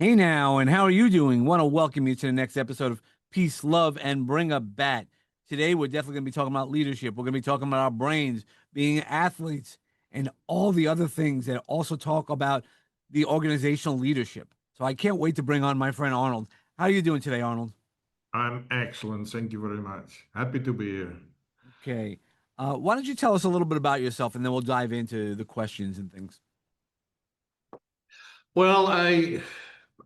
Hey now, and how are you doing? Want to welcome you to the next episode of Peace, Love, and Bring a Bat. Today, we're definitely going to be talking about leadership. We're going to be talking about our brains, being athletes, and all the other things that also talk about the organizational leadership. So I can't wait to bring on my friend Arnold. How are you doing today, Arnold? I'm excellent. Thank you very much. Happy to be here. Okay. Why don't you tell us a little bit about yourself, and then we'll dive into the questions and things. Well,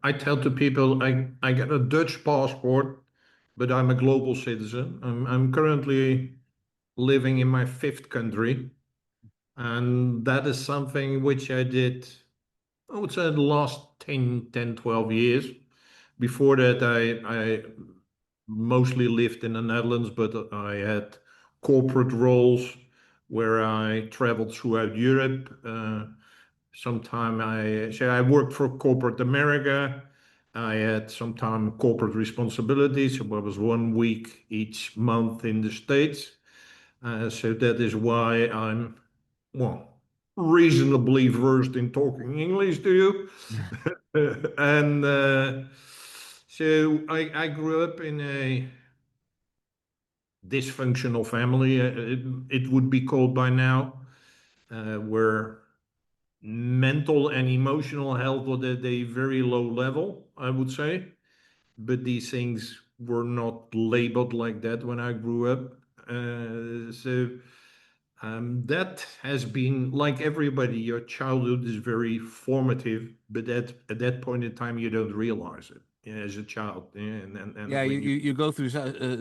I tell to people I got a Dutch passport, but I'm a global citizen. I'm currently living in my fifth country, and that is something which I did, I would say, the last 12 years. Before that, I mostly lived in the Netherlands, but I had corporate roles where I traveled throughout Europe. Sometime I worked for corporate America. I had some time corporate responsibilities. So I was 1 week each month in the States. So that is why I'm, well, reasonably versed in talking English to you. And so I grew up in a dysfunctional family, it would be called by now, where mental and emotional health was at a very low level, I would say. But these things were not labeled like that when I grew up. So that has been like everybody, your childhood is very formative, but at that point in time, you don't realize it, as a child. Yeah, And you when you, you, you go through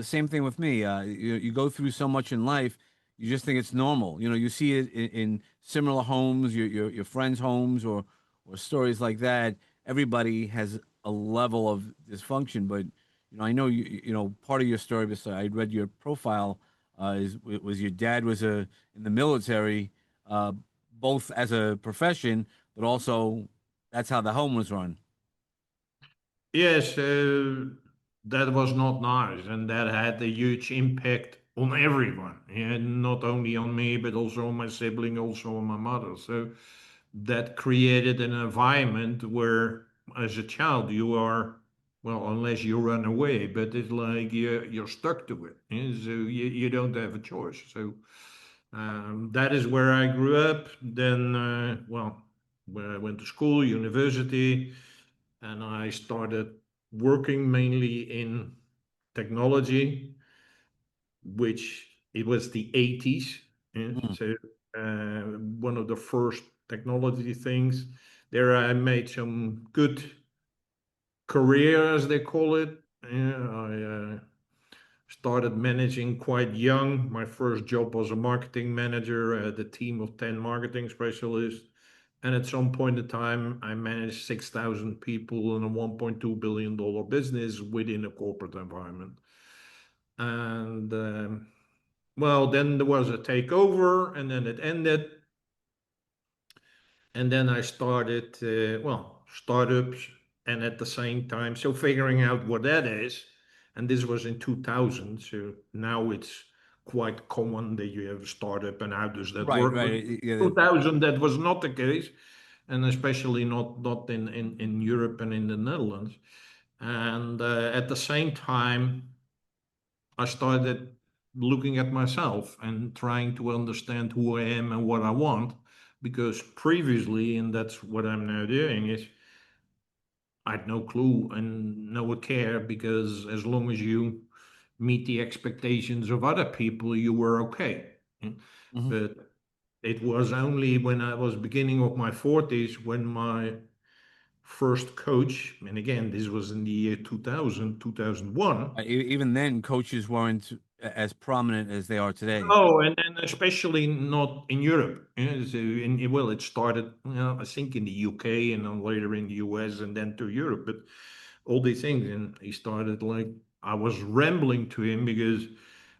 same thing with me. You go through so much in life, you just think it's normal. You know, you see it in similar homes, your friends' homes, or stories like that. Everybody has a level of dysfunction, but I know part of your story. Because I read your profile, was your dad was in the military, uh, both as a profession, but also that's how the home was run. yes, that was not nice, and that had a huge impact on everyone, and not only on me, but also on my sibling, also on my mother. So that created an environment where, as a child, you are, well, unless you run away, but it's like you're stuck to it. So you don't have a choice. So that is where I grew up. Then, well, where I went to school, university, and I started working mainly in technology, which it was the 80s. Mm, So one of the first technology things. There I made some good career, as they call it. I started managing quite young. My first job was a marketing manager at a team of 10 marketing specialists. And at some point in time, I managed 6,000 people in a $1.2 billion business within a corporate environment. And well, then there was a takeover, and then it ended. And then I started, well, startups, and at the same time, so figuring out what that is. And this was in 2000. So now it's quite common that you have a startup and how does that right, work. But right. Yeah, 2000, that was not the case. And especially not in Europe and in the Netherlands. And at the same time, I started looking at myself and trying to understand who I am and what I want. Because previously, and that's what I'm now doing, is I had no clue and no care, because as long as you meet the expectations of other people, you were okay. mhm. But it was only when I was beginning of my 40s when my first coach, and again, this was in the year 2000, 2001. Even then, coaches weren't as prominent as they are today. Oh, and especially not in Europe. So well, it started, I think, in the UK, and then later in the US, and then to Europe. But all these things, and he started like, I was rambling to him because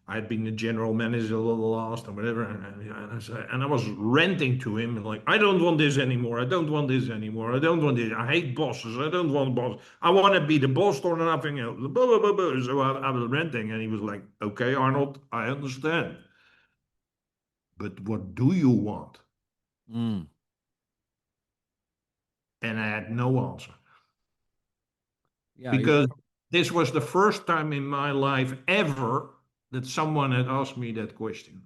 I'd been the general manager of the last and whatever, and I was ranting to him and like, I don't want this anymore. I don't want this anymore. I don't want this. I hate bosses. I don't want boss. I want to be the boss or nothing else. Blah, blah, blah, blah. So I was ranting, and he was like, "Okay, Arnold, I understand, but what do you want?" Mm. And I had no answer. Yeah, because this was the first time in my life ever that someone had asked me that question.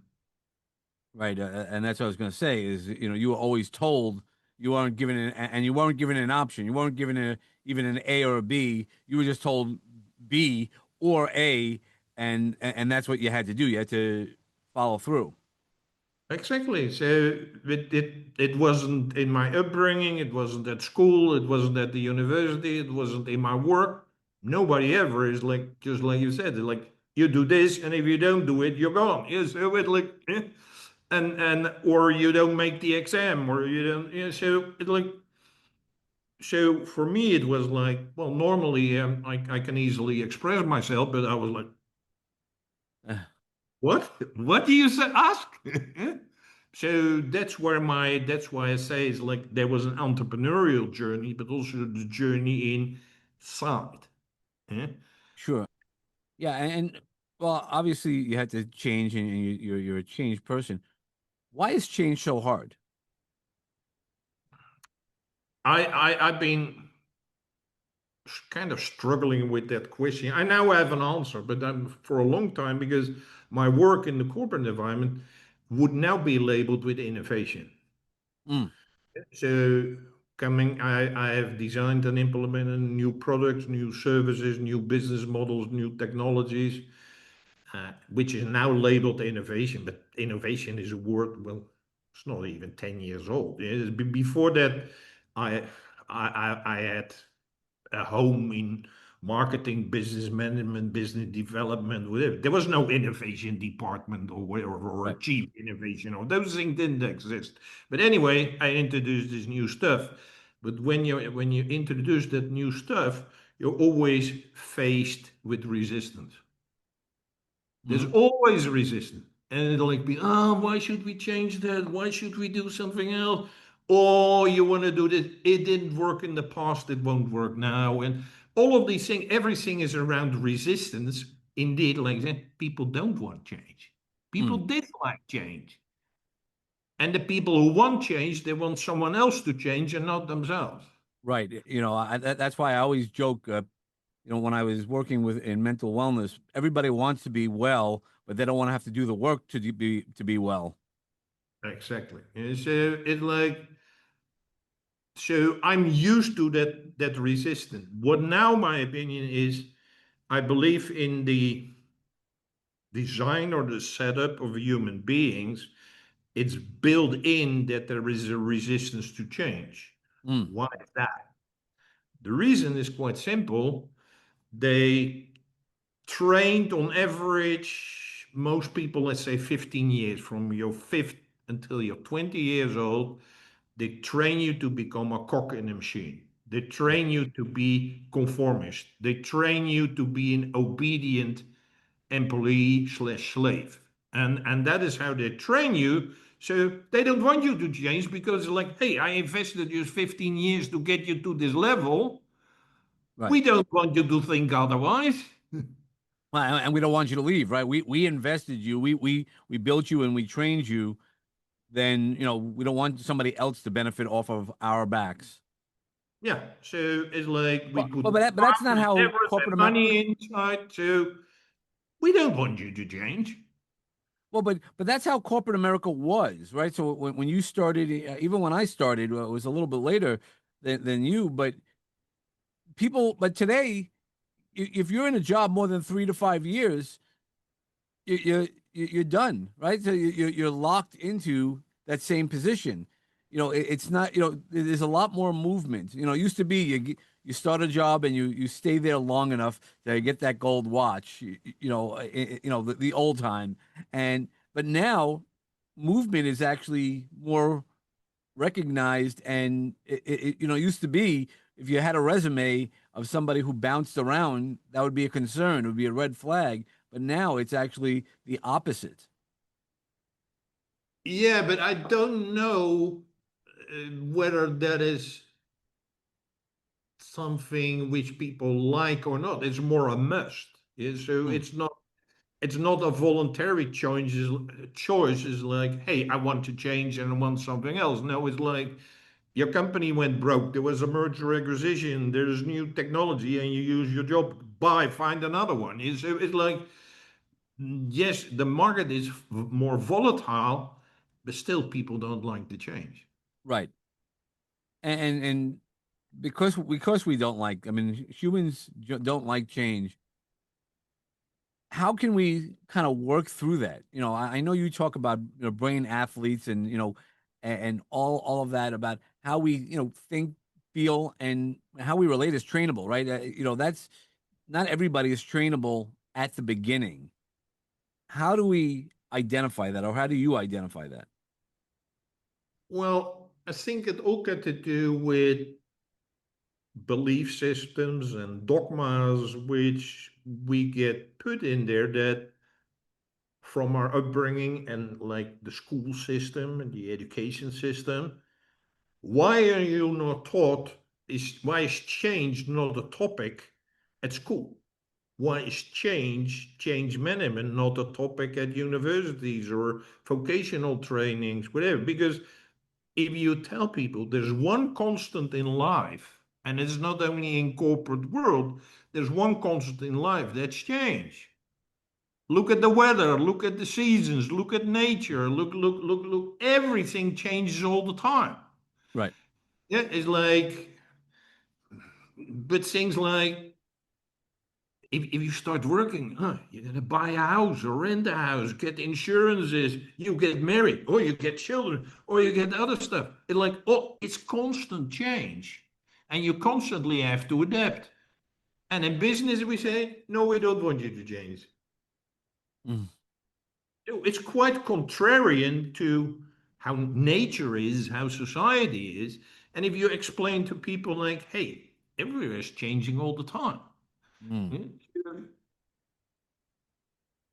right. And that's what I was going to say is, you were always told you weren't given and you weren't given an option. You weren't given even an A or a B. You were just told B or A, and that's what you had to do. You had to follow through. Exactly. So it wasn't in my upbringing, it wasn't at school, it wasn't at the university, it wasn't in my work. Nobody ever is like, just like you said, like you do this, and if you don't do it, you're gone. Yes, so it like, and or you don't make the exam, or you don't. Yeah, so it like, so for me, it was like, well, normally I can easily express myself, but I was like, what? What do you say? Ask. So that's why I say it's like there was an entrepreneurial journey, but also the journey inside. Yeah. Sure. Yeah, and well, obviously you had to change, and you're a changed person. Why is change so hard? I've been kind of struggling with that question. I now have an answer, but for a long time because my work in the corporate environment would now be labeled with innovation. Mm, So I have designed and implemented new products, new services, new business models, new technologies, which is now labeled innovation. But innovation is a word, well, it's not even 10 years old. Before that, I, I had a home in marketing, business management, business development, whatever. There was no innovation department or right. a chief innovation, or those things didn't exist. But anyway, I introduced this new stuff. But when you introduce that new stuff, you're always faced with resistance. There's Mm, always resistance. And it'll like be, why should we change that? Why should we do something else? Oh, you want to do this? It didn't work in the past, it won't work now. And all of these things, everything is around resistance. Indeed, like I said, people don't want change. People mm. dislike change. And the people who want change, they want someone else to change and not themselves. Right. That's why I always joke. When I was working with in mental wellness, everybody wants to be well, but they don't want to have to do the work to be well. Exactly. And so it's like, so I'm used to that resistance. What now my opinion is, I believe in the design or the setup of human beings. It's built in that there is a resistance to change. Mm, Why is that? The reason is quite simple. They trained on average, most people, let's say 15 years, from your fifth until you're 20 years old, they train you to become a cock in a machine. They right. train you to be conformist. They train you to be an obedient employee slash slave. And that is how they train you. So they don't want you to change because like, hey, I invested you 15 years to get you to this level. Right. We don't want you to think otherwise. Well, and we don't want you to leave, right? We invested you. We built you and we trained you. Then, we don't want somebody else to benefit off of our backs. Yeah, so it's like we put But that's not time and how effort and corporate America. money inside. So we don't want you to change. Well, but that's how corporate America was, right? So when you started, even when I started, well, it was a little bit later than you, but but today, if you're in a job more than 3 to 5 years, you're done, right? So you're locked into that same position. It's not. There's a lot more movement. It used to be you start a job and you stay there long enough to get that gold watch. The old time, but now movement is actually more recognized, and it used to be if you had a resume of somebody who bounced around, that would be a concern, it would be a red flag, but now it's actually the opposite. Yeah, but I don't know whether that is something which people like or not. It's more a must. Yeah, so Mm, it's not a voluntary choice. Choice is like, hey, I want to change and I want something else. No, it's like Your company went broke. There was a merger acquisition. There's new technology, and you use your job. Buy, find another one. It's like yes, the market is more volatile, but still people don't like the change. Right. And because we don't like, I mean, humans don't like change. How can we kind of work through that? I know you talk about brain athletes and and all of that about how we think, feel, and how we relate is trainable, right? That's not everybody is trainable at the beginning. How do we identify that, or how do you identify that? Well, I think it all got to do with belief systems and dogmas which we get put in there that from our upbringing and like the school system and the education system. Why are you not taught? Why is change not a topic at school? Why is change management not a topic at universities or vocational trainings, whatever? Because if you tell people there's one constant in life, and it's not only in corporate world, there's one constant in life, that's change. Look at the weather, look at the seasons, look at nature, look. Everything changes all the time. Right. Yeah, it's like, but things like if you start working, you're gonna buy a house or rent a house, get insurances, you get married, or you get children, or you get other stuff. It's like, oh, it's constant change, and you constantly have to adapt. And in business, we say, no, we don't want you to change. Mm. It's quite contrarian to how nature is, how society is. And if you explain to people like, hey, everywhere is changing all the time. Mm. Hmm?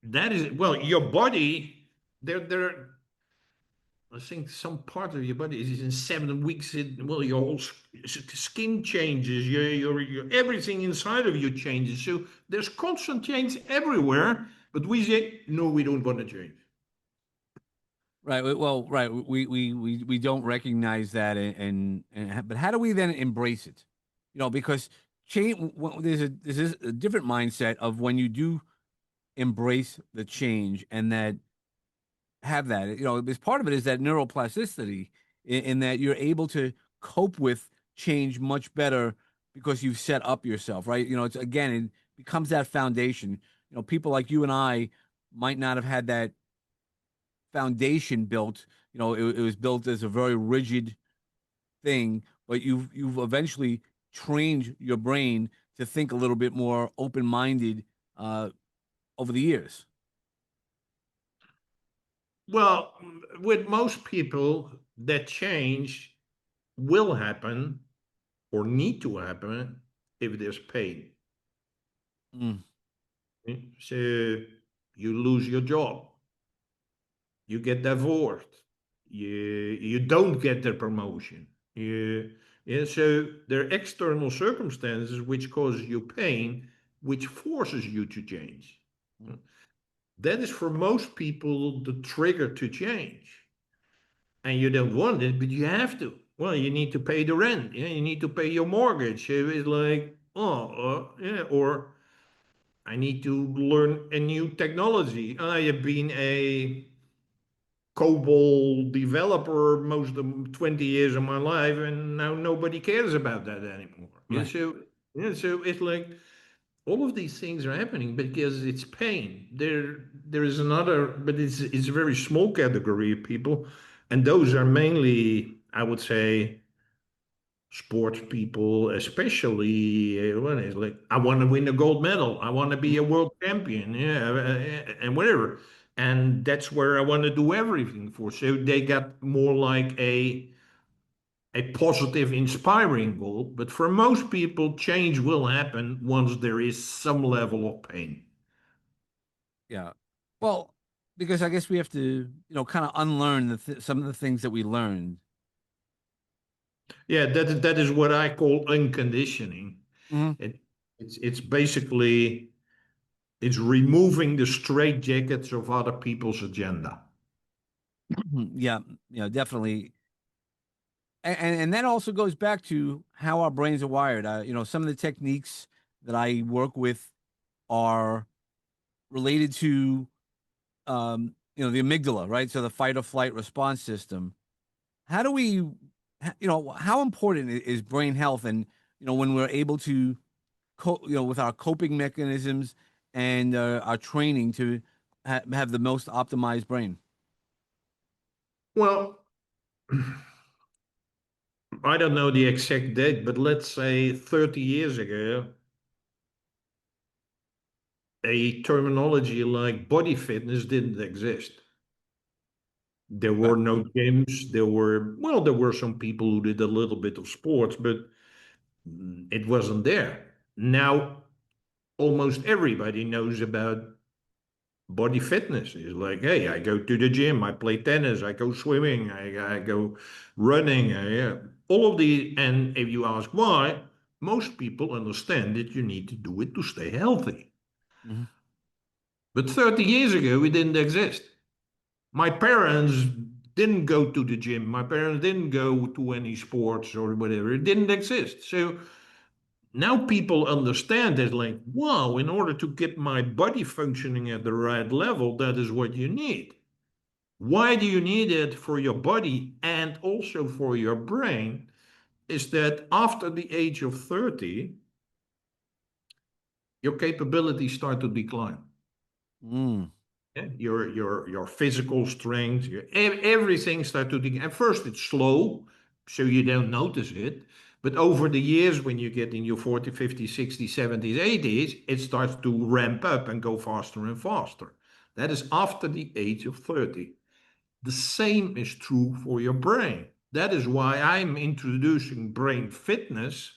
That is, well, your body, there, I think some part of your body is in 7 weeks. Well, your whole skin changes, everything inside of you changes. So there's constant change everywhere. But we say, no, we don't want to change. Right. Well, right. We don't recognize that, but how do we then embrace it? Because change. There's a different mindset of when you do embrace the change and that have that. Because part of it is that neuroplasticity in that you're able to cope with change much better because you've set up yourself, right? It's again, it becomes that foundation. People like you and I might not have had that foundation built. It was built as a very rigid thing, but you've eventually trained your brain to think a little bit more open minded over the years. Well, with most people, that change will happen or need to happen if there's pain. Mm. So you lose your job, you get divorced, you don't get the promotion. Yeah, so there are external circumstances which cause you pain, which forces you to change. That is for most people the trigger to change. And you don't want it, but you have to. Well, you need to pay the rent. Yeah, you need to pay your mortgage. So it's like, yeah, or I need to learn a new technology. I have been a COBOL developer most of 20 years of my life, and now nobody cares about that anymore. Yeah, Right. so it's like all of these things are happening because it's pain. There is another, but it's a very small category of people, and those are mainly, I would say, sports people, especially when it's like, I want to win a gold medal, I want to be a Mhm. world champion, yeah, and whatever. And that's where I want to do everything for. So they got more like a positive, inspiring goal. But for most people, change will happen once there is some level of pain. Yeah. Well, because I guess we have to, kind of unlearn some of the things that we learned. Yeah, that is what I call unconditioning. Hmm. It, it's basically it's removing the straitjackets of other people's agenda. Yeah. Definitely. And that also goes back to how our brains are wired. Some of the techniques that I work with are related to the amygdala, right? So the fight or flight response system. How do we, how important is brain health, and when we're able to with our coping mechanisms and our training to have the most optimized brain. Well, I don't know the exact date, but let's say 30 years ago, a terminology like body fitness didn't exist. There Right. were no gyms. There were some people who did a little bit of sports, but it wasn't there. Now, almost everybody knows about body fitness. It's like, hey, I go to the gym, I play tennis, I go swimming, I go running. All of the, and if you ask why, most people understand that you need to do it to stay healthy. Mhm. But 30 years ago, it didn't exist. My parents didn't go to the gym. My parents didn't go to any sports or whatever. It didn't exist. So now people understand that, like, wow, in order to get my body functioning at the right level, that is what you need. Why do you need it for your body and also for your brain? Is that after the age of 30, your capabilities start to decline. Mm. Yeah, your physical strength, everything starts to decline. At first, it's slow, so you don't notice it. But over the years, when you get in your 40s, 50s, 60s, 70s, 80s, it starts to ramp up and go faster and faster. That is after the age of 30. The same is true for your brain. That is why I'm introducing brain fitness.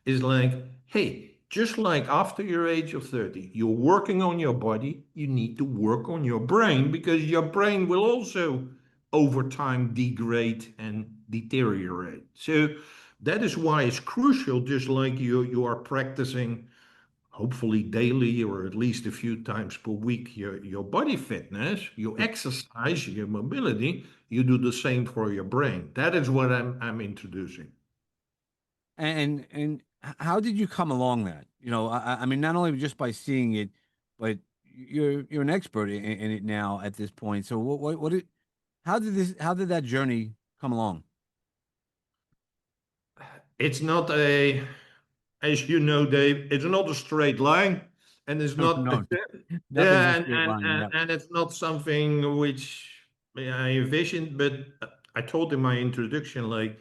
Is like, hey, just like after your age of 30, you're working on your body, you need to work on your brain because your brain will also over time degrade and deteriorate. So that is why it's crucial, just like you are practicing hopefully daily or at least a few times per week your body fitness, you Yeah. exercise, your mobility, you do the same for your brain. That is what I'm introducing. And how did you come along that? I mean, not only just by seeing it, but you're an expert in it now at this point. So what did how did that journey come along? It's not a, as you know, Dave, it's not a straight line, and it's not, No, nothing's a yeah, straight line. Yeah. and it's not something which I envisioned. But I told in my introduction, like,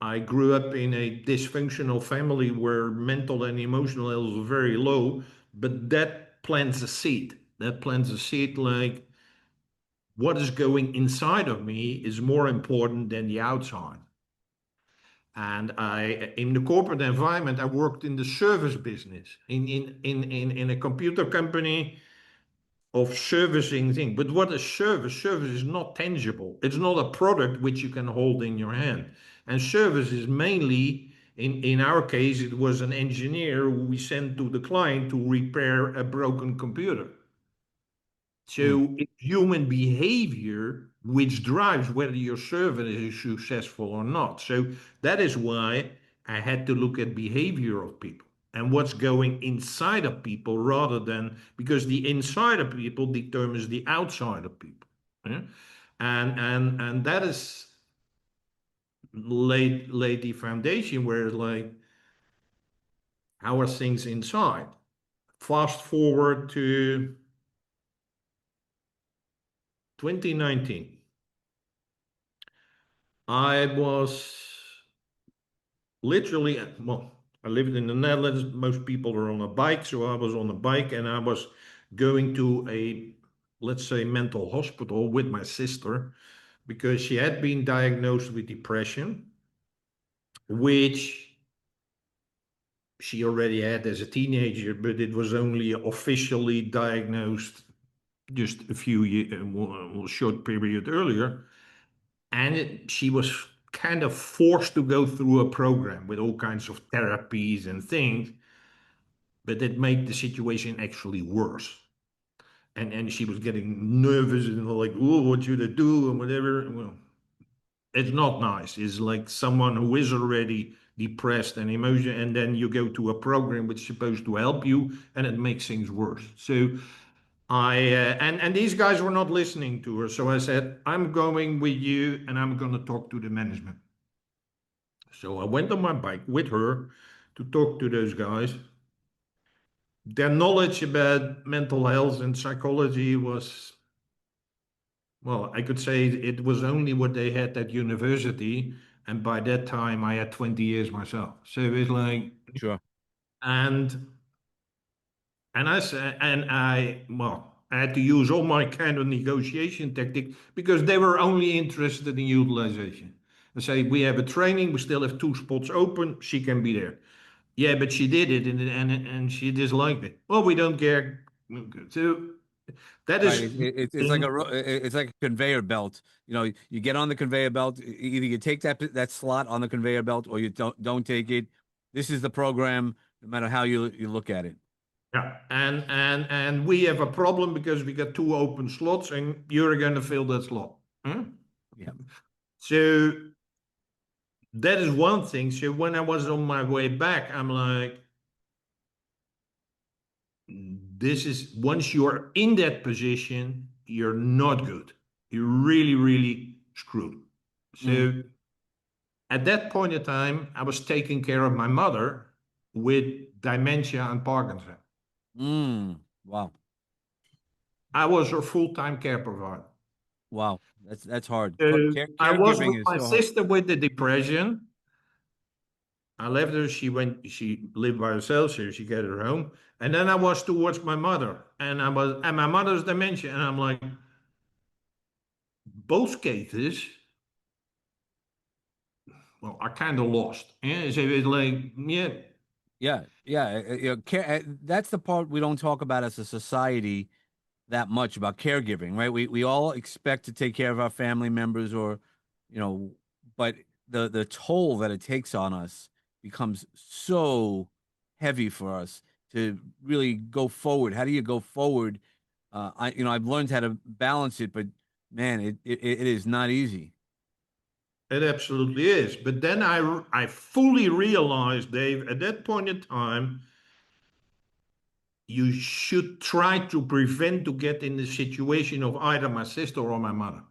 I grew up in a dysfunctional family where mental and emotional levels were very low, but that plants a seed. That plants a seed, like, what is going inside of me is more important than the outside. And in the corporate environment, I worked in the service business, in a computer company of servicing things. But what is service? Service is not tangible. It's not a product which you can hold in your hand. And service is mainly, in our case, it was an engineer who we sent to the client to repair a broken computer. Mm. So it's human behavior which drives whether your service is successful or not. So that is why I had to look at behavior of people and what's going inside of people rather than, because the inside of people determines the outside of people. Yeah? And that is laid the foundation where it's like, how are things inside? Fast forward to 2019. I was literally, well, I lived in the Netherlands. Most people are on a bike. So I was on a bike and I was going to a, let's say, mental hospital with my sister because she had been diagnosed with depression, which she already had as a teenager, but it was only officially diagnosed just a few years, short period earlier. And she was kind of forced to go through a program with all kinds of therapies and things, but it made the situation actually worse. And she was getting nervous and like, oh, what should I do and whatever. Well, it's not nice. It's like someone who is already depressed and emotional, and then you go to a program which is supposed to help you, and it makes things worse. So and these guys were not listening to her. So I said, I'm going with you, and I'm going to talk to the management. So I went on my bike with her to talk to those guys. Their knowledge about mental health and psychology was, well, I could say it was only what they had at university. And by that time, I had 20 years myself. So it's like, Sure. and I said, and well, I had to use all my kind of negotiation tactic because they were only interested in utilization. I say, we have a training, we still have 2 spots open, she can be there. Yeah, but she did it, and she disliked it. Well, we don't care. So that Right. is It's like it's like a conveyor belt. You know, you get on the conveyor belt. Either you take that slot on the conveyor belt, or you don't take it. This is the program, no matter how you look at it. yeah, and we have a problem because we got 2 open slots, and you're going to fill that slot. Hmm? Yeah. So that is one thing. So when I was on my way back, I'm like, this is once you're in that position, you're not good. You're really, really screwed. Mm. So at that point in time, I was taking care of my mother with dementia and Parkinson. Mm. Wow. I was her full-time care provider. Wow. That's hard. So I was with Caregiving is my so hard. sister with the depression. I left her. She lived by herself, so she got her home. And then I was towards my mother, and my mother's dementia. And I'm like, both cases, well, are kind of lost. Yeah, so it's like, yeah, Yeah. Yeah. That's the part we don't talk about as a society that much about caregiving, right? We all expect to take care of our family members or, you know, but the toll that it takes on us becomes so heavy for us to really go forward. How do you go forward? I've learned how to balance it, but man, it is not easy. it absolutely is. But then I fully realized, Dave, at that point in time, you should try to prevent to get in the situation of either my sister or my mother.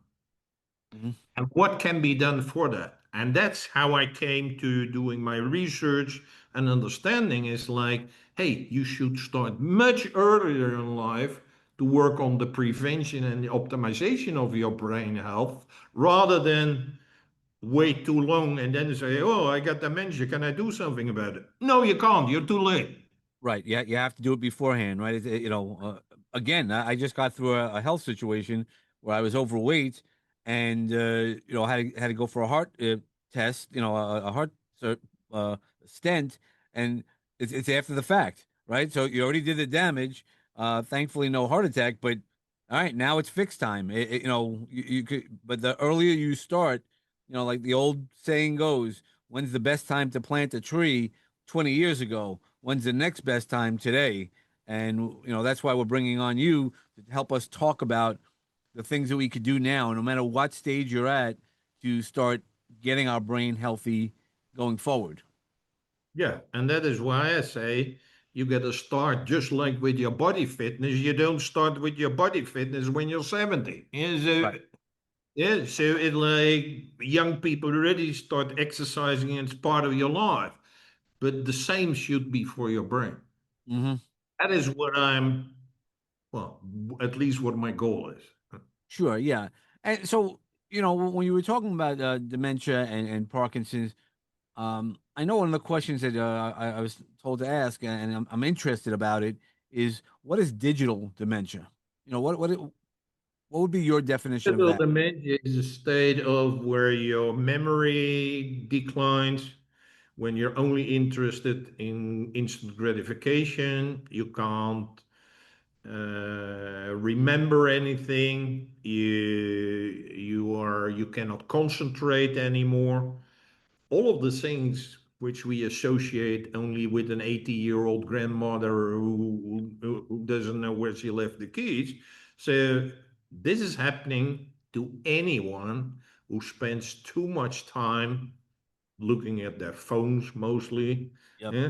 Mhm. And what can be done for that? And that's how I came to doing my research and understanding is like, hey, you should start much earlier in life to work on the prevention and the optimization of your brain health rather than wait too long and then say, oh, I got dementia. Can I do something about it? No, you can't. You're too late. Right. Yeah, you have to do it beforehand, right? Again, I just got through a health situation where I was overweight, and had to go for a heart test, a heart uh, stent, and it's after the fact, right? So you already did the damage. Thankfully, no heart attack, but all right, now it's fixed time. You could, but the earlier you start, like the old saying goes, when's the best time to plant a tree? 20 years ago. When's the next best time today? And that's why we're bringing on you to help us talk about the things that we could do now, no matter what stage you're at, to start getting our brain healthy going forward. Yeah, and that is why I say you got to start just like with your body fitness. You don't start with your body fitness when you're 70. Right. Yeah, so it like young people already start exercising and it's part of your life. But the same should be for your brain. Hmm. That is what well, at least what my goal is. Sure. Yeah. And so, when you were talking about dementia and Parkinson's, I know one of the questions that I was told to ask, and I'm interested about it, is what is digital dementia? What would be your definition of Digital that? dementia is a state of where your memory declines, when you're only interested in instant gratification, you can't remember anything, you cannot concentrate anymore. All of the things which we associate only with an 80-year-old grandmother who doesn't know where she left the keys. So this is happening to anyone who spends too much time looking at their phones mostly, Yep. yeah,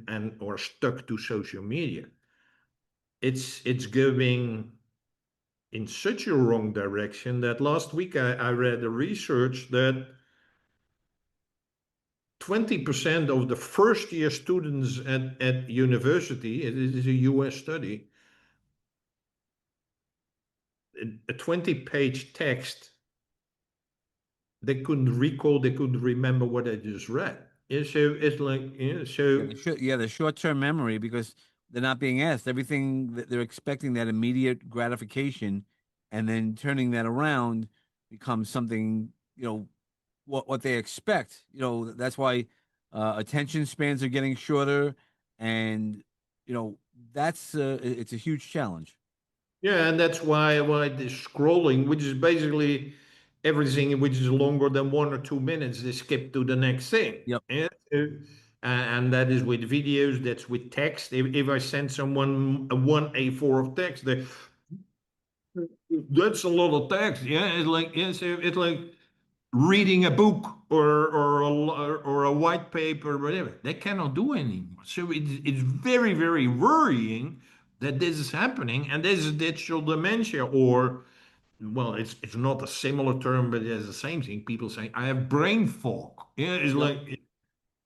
and or stuck to social media. It's going in such a wrong direction that last week I read a research that 20% of the first year students at university, it is a US study, a 20-page text, they couldn't recall, they couldn't remember what I just read. Yeah, so it's like, yeah, Yeah, so the short-term memory because they're not being asked. Everything that they're expecting that immediate gratification, and then turning that around becomes something, what they expect. That's why attention spans are getting shorter, and you know that's it's a huge challenge. yeah, and that's why the scrolling, which is basically everything which is longer than 1 or 2 minutes, they skip to the next thing. Yep. Yeah. And that is with videos, that's with text. If I send someone a one A4 of text, that's a lot of text. Yeah, it's like, yeah, so it's like reading a book or a white paper, whatever. They cannot do anymore. So it's very, very worrying that this is happening, and this is digital dementia, or well, it's not a similar term, but it's the same thing. People say I have brain fog. Yeah, it's Yep. like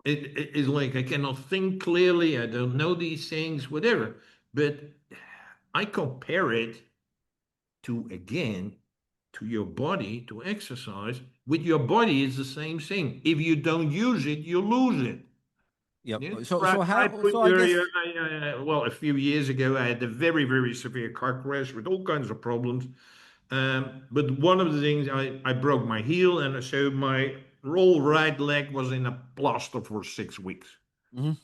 it's like I cannot think clearly. I don't know these things, whatever. But I compare it to, again, to your body, to exercise. With your body, it's the same thing. If you don't use it, you lose it. Yep. Yeah. So Right, so right how when so I you're, guess. well, a few years ago, I had a very, very severe car crash with all kinds of problems. But one of the things, I broke my heel, and so my whole right leg was in a plaster for 6 weeks. Mhm.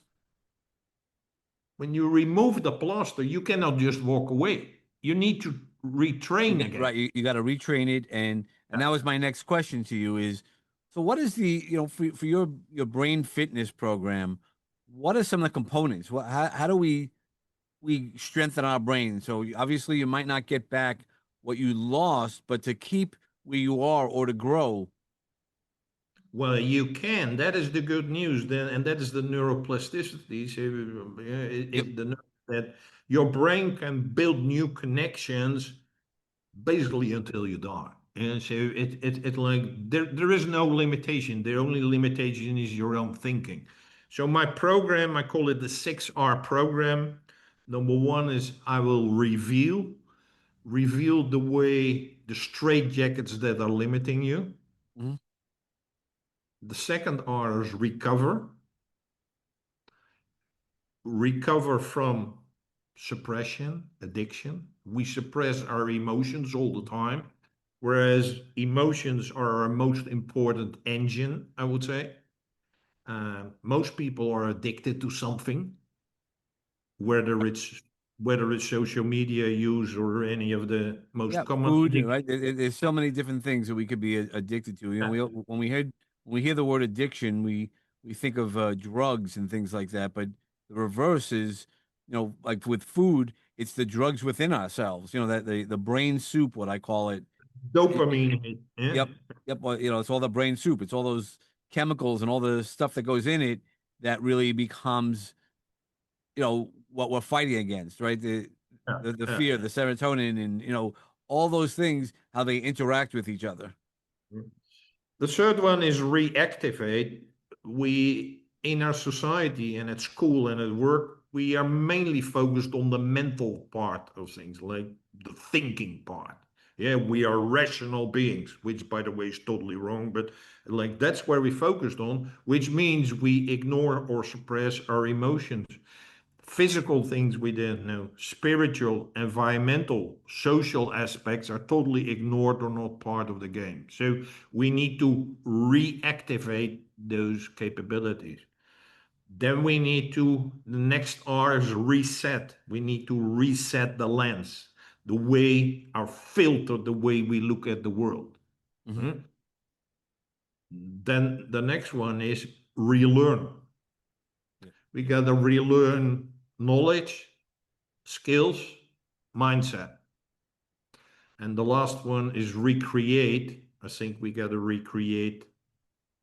When you remove the plaster, you cannot just walk away. You need to retrain again. Right, you got to retrain it, and that was my next question to you is, so what is the for your brain fitness program, what are some of the components? How do we strengthen our brain? So obviously you might not get back what you lost, but to keep where you are or to grow. Well, you can. That is the good news. Then, and that is the neuroplasticity. So, Yep. that your brain can build new connections basically until you die. And so it like there is no limitation. The only limitation is your own thinking. So my program, I call it the 6R program. Number one is I will reveal the way the straitjackets that are limiting you. Hmm. The second R is recover from suppression, addiction. We suppress our emotions all the time, whereas emotions are our most important engine, I would say. Most people are addicted to something, whether it's whether it's social media use or any of the most Yeah, common food, addiction. right? There's so many different things that we could be addicted to. When we hear the word addiction, we think of drugs and things like that. But the reverse is, like with food, it's the drugs within ourselves. That the brain soup, what I call it. Dopamine hit. Yeah. Yep, yep. Well, it's all the brain soup. It's all those chemicals and all the stuff that goes in it that really becomes, what we're fighting against, right? Yeah. The Yeah. fear, the serotonin, and all those things, how they interact with each other. Yeah. The third one is reactivate. We, in our society and at school and at work, we are mainly focused on the mental part of things, like the thinking part. Yeah, we are rational beings, which, by the way, is totally wrong, but like that's where we focused on, which means we ignore or suppress our emotions. Physical things we didn't know, spiritual, environmental, social aspects are totally ignored or not part of the game. So we need to reactivate those capabilities. Then we need to, the next R is reset. We need to reset the lens, the way, our filter, the way we look at the world. Hmm. Hmm? Then the next one is relearn. Yep. We got to relearn knowledge, skills, mindset. And the last one is recreate. I think we got to recreate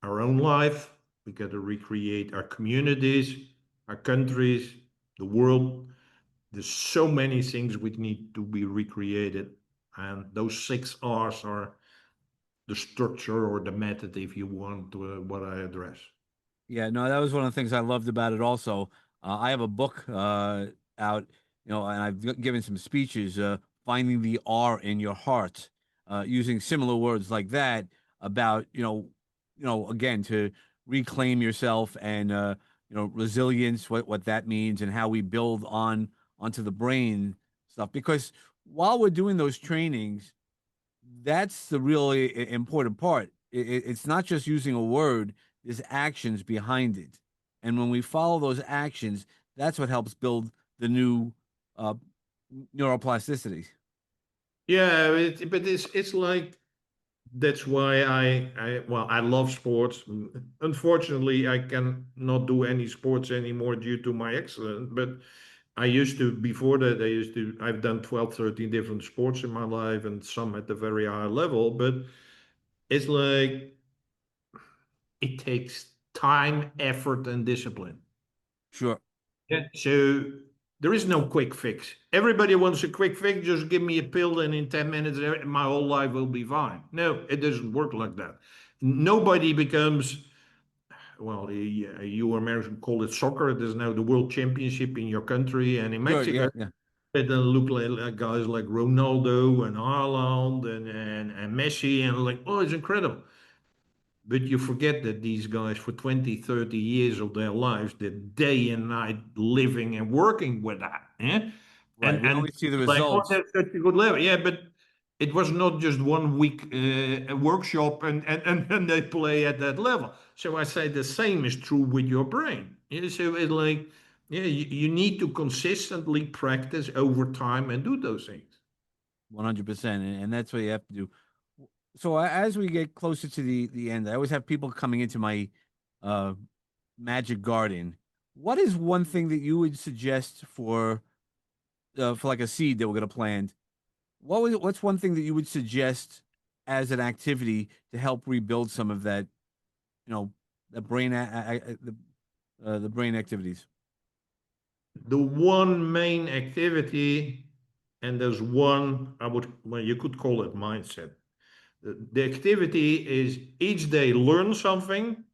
our own life. We got to recreate our communities, our countries, the world. There's so many things which need to be recreated. And those six R's are the structure or the method, if you want, what I address. Yeah, no, that was one of the things I loved about it also. I have a book out, and I've given some speeches, finding the R in your heart, using similar words like that about, again, to reclaim yourself and resilience, what that means and how we build onto the brain stuff. Because while we're doing those trainings, that's the really important part. It's not just using a word, there's actions behind it. And when we follow those actions, that's what helps build the new uh, neuroplasticity. Yeah, but it's like that's why I love sports. Unfortunately, I can not do any sports anymore due to my accident. But I used to before that. I've done 12, 13 different sports in my life, and some at a very high level. But it's like it takes time, effort, and discipline. Sure. Yeah. So there is no quick fix. Everybody wants a quick fix. Just give me a pill, and in 10 minutes, my whole life will be fine. No, it doesn't work like that. Nobody becomes, well, you Americans call it soccer. It is now the world championship in your country and in Sure. Mexico. Yeah. Yeah. It doesn't look like guys like Ronaldo and Haaland and Messi and like, oh, it's incredible. But you forget that these guys, for 20, 30 years of their lives, they're day and night living and working with that. Yeah? Right. We And only see the like, oh, results. that's such a good level. Yeah, but it was not just 1 week a workshop and they play at that level. So I say the same is true with your brain. Yeah, so it's like, yeah, you need to consistently practice over time and do those things. 100%, and that's what you have to do. So as we get closer to the end, I always have people coming into my uh, magic garden. What is one thing that you would suggest for like a seed that we're going to plant? What's one thing that you would suggest as an activity to help rebuild some of that, the the brain activities? The one main activity, and there's one, well, you could call it mindset. The activity is each day learn something,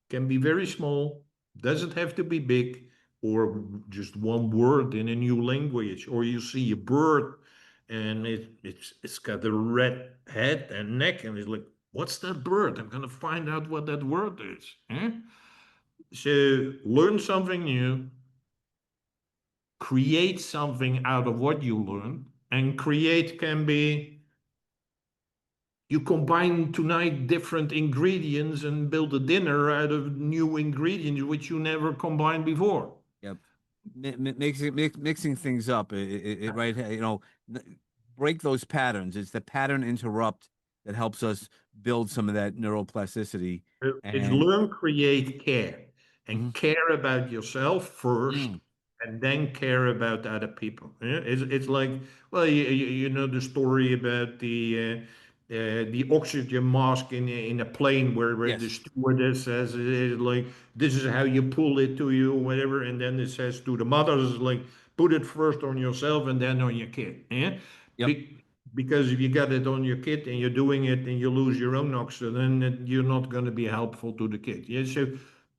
can be very small, doesn't have to be big, or just one word in a new language, or you see a bird and it's got a red head and neck, and it's like, what's that bird? I'm gonna find out what that word is. Eh? So learn something new, create something out of what you learn, and create can be you combine tonight different ingredients and build a dinner out of new ingredients which you never combined before. Yep. Mixing things up, right? Break those patterns. It's the pattern interrupt that helps us build some of that neuroplasticity. It's And learn, create, care, and Mhm. care about yourself first, Mm, and then care about other people. Yeah? It's like, well, you know the story about the oxygen mask in a plane where the yes. stewardess says like, this is how you pull it to you, whatever, and then it says to the mothers like, put it first on yourself and then on your kid. Yeah. Yep. Be- because if you got it on your kid and you're doing it and you lose your own oxygen, then you're not going to be helpful to the kid. Yeah. So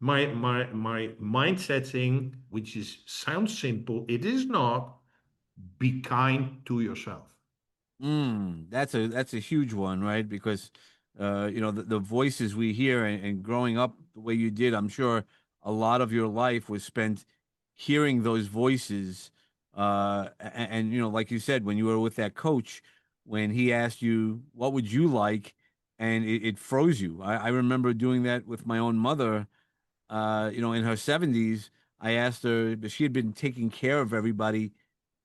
my mindset thing, which is sounds simple, it is not. Be kind to yourself. That's a huge one, right? Because the voices we hear and growing up the way you did, I'm sure a lot of your life was spent hearing those voices. Like you said, when you were with that coach, when he asked you what would you like, and it froze you. I remember doing that with my own mother. In her 70s, I asked her, but she had been taking care of everybody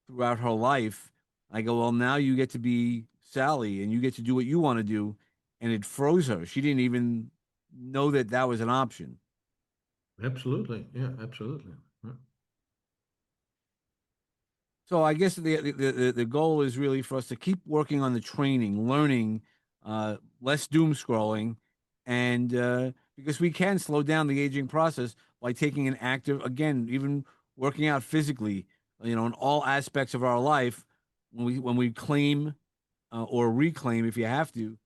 throughout her life. I go, well, now you get to be Sally and you get to do what you want to do. And it froze her. She didn't even know that that was an option. Absolutely. Yeah, absolutely. Yeah. So I guess the goal is really for us to keep working on the training, learning, less doom scrolling, and because we can slow down the aging process by taking an active, again, even working out physically, in all aspects of our life. When we claim or reclaim, if you have to,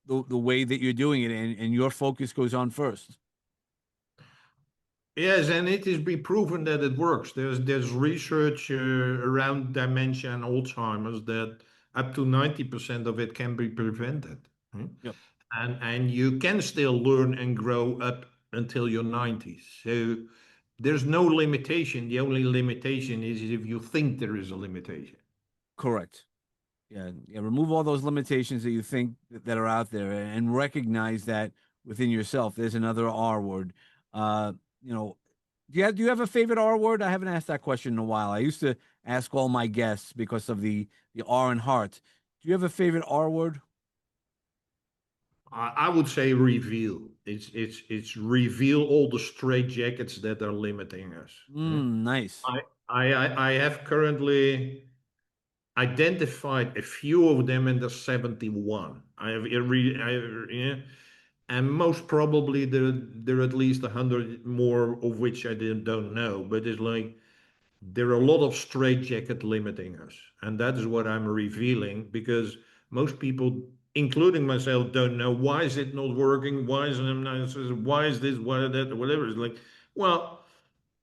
the way that you're doing it, and your focus goes on first. Yes, and it has been proven that it works. There's research around dementia and Alzheimer's that up to 90% of it can be prevented. Hmm? Yep. And you can still learn and grow up until your 90s. So there's no limitation. The only limitation is if you think there is a limitation. Correct. Yeah, yeah. Remove all those limitations that you think that are out there, and recognize that within yourself. There's another R word. Uh, you know, do you have a favorite R word? I haven't asked that question in a while. I used to ask all my guests because of the R in heart. Do you have a favorite R word? I would say reveal. It's reveal all the straitjackets that are limiting us. Hmm? Nice. I have currently identified a few of them, and there's 71. Yeah, and most probably there are at least 100 more of which I don't know. But it's like there are a lot of straitjacket limiting us, and that is what I'm revealing because most people, including myself, don't know why is it not working, why is this, why is that, or whatever. It's like, well,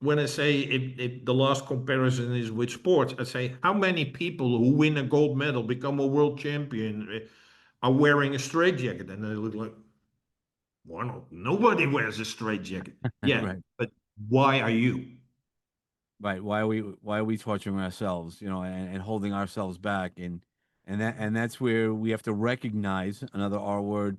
when I say if the last comparison is with sports, I say how many people who win a gold medal, become a world champion, are wearing a straitjacket, and they look like, why not? Nobody wears a straitjacket. Yeah, Right. but why are you? Right. Why are we torturing ourselves, and holding ourselves back, and that's where we have to recognize another R word,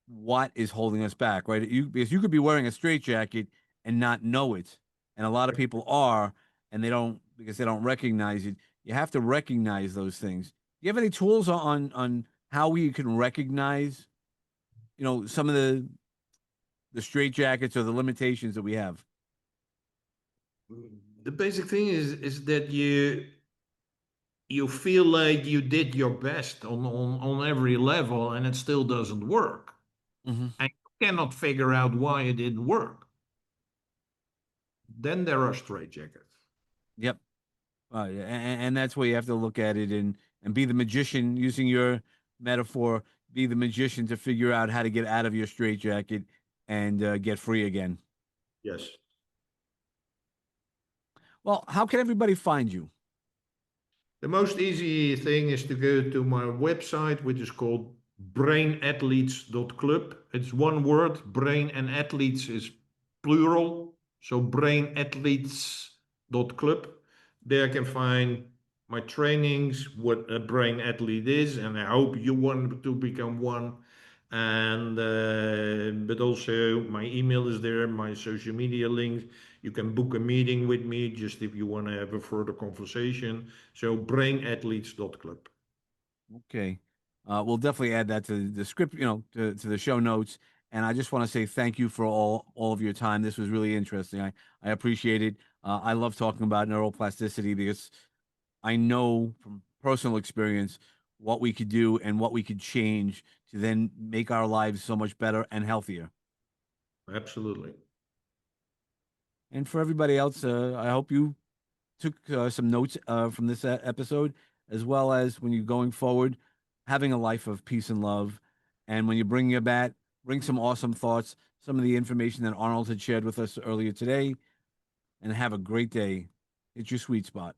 what is holding us back, right? Because you could be wearing a straitjacket and not know it, and a lot of people are, and they don't, because they don't recognize it. You have to recognize those things. Do you have any tools on how we can recognize, some of the straitjackets or the limitations that we have? The basic thing is that you feel like you did your best on every level and it still doesn't work. Hmm. And you cannot figure out why it didn't work. Then there are straitjackets. Yep. And that's where you have to look at it, and be the magician, using your metaphor, be the magician to figure out how to get out of your straitjacket and get free again. Yes. Well, how can everybody find you? The most easy thing is to go to my website, which is called brainathletes.club. It's one word. Brain and athletes is plural. So brainathletes.club. There I can find my trainings, what a brain athlete is, and I hope you want to become one. And but also my email is there, my social media links. You can book a meeting with me just if you want to have a further conversation. So brainathletes.club. Okay. We'll definitely add that to the script, to the show notes. And I just want to say thank you for all of your time. This was really interesting. I appreciate it. I love talking about neuroplasticity because I know from personal experience what we could do and what we could change to then make our lives so much better and healthier. Absolutely. And for everybody else, I hope you took some notes from this episode, as well as when you're going forward, having a life of peace and love. And when you bring your bat, bring some awesome thoughts, some of the information that Arnold had shared with us earlier today, and have a great day. It's your sweet spot.